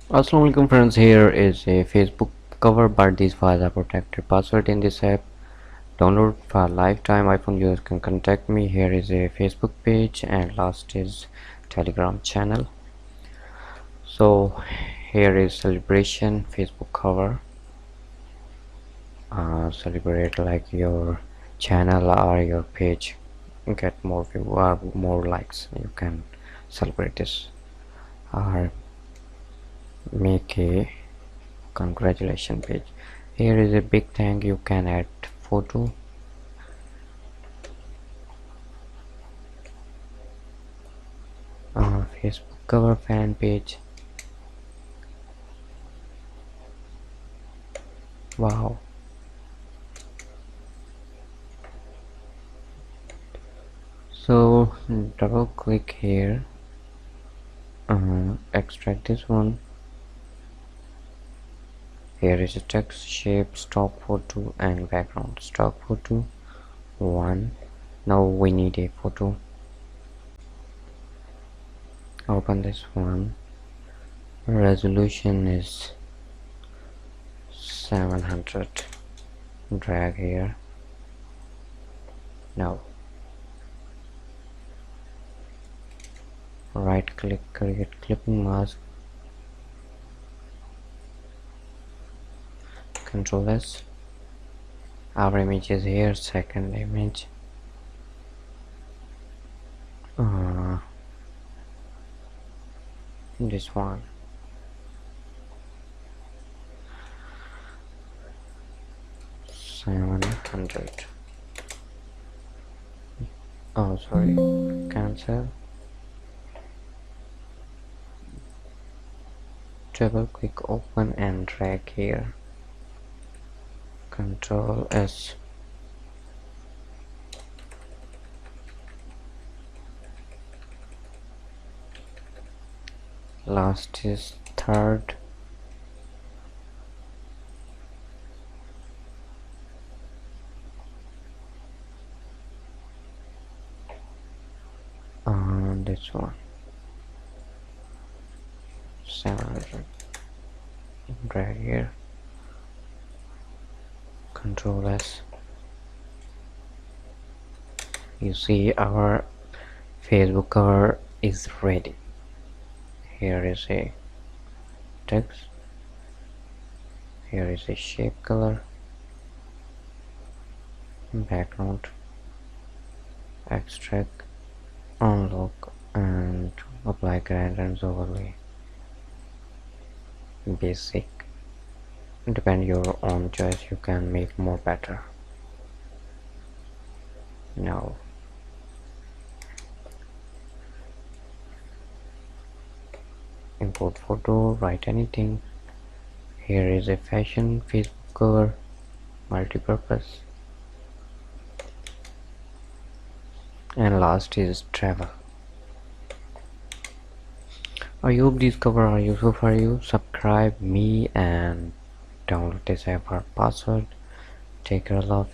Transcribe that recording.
Assalamualaikum friends, here is a Facebook cover, but these files are protected. Password in this app. Download for lifetime. iPhone users can contact me. Here is a Facebook page, and last is Telegram channel. So here is celebration Facebook cover. Celebrate like your channel or your page get more view or more likes. You can celebrate this or make a congratulation page. Here is a big thank you. Can add photo, Facebook cover, fan page. Wow. So double click here, extract this one. Here is a text, shape, stock photo and background. Stock photo 1. Now we need a photo. Open this one. Resolution is 700. Drag here. Now right click, create clipping mask, Control S. Our image is here, second image. This one. $700. Oh, sorry. Cancel. Double click, open and drag here. Control S. Last is third. This one. 700. Drag here. Control S. You see our Facebook cover is ready. Here is a text. Here is a shape color, background, extract, unlock and apply gradients overlay. Basic. Depend your own choice, you can make more better. Now import photo, write anything. Here is a fashion Facebook cover, multi-purpose, and last is travel. I hope these cover are useful for you. Subscribe me and download this app for password. Take care, love.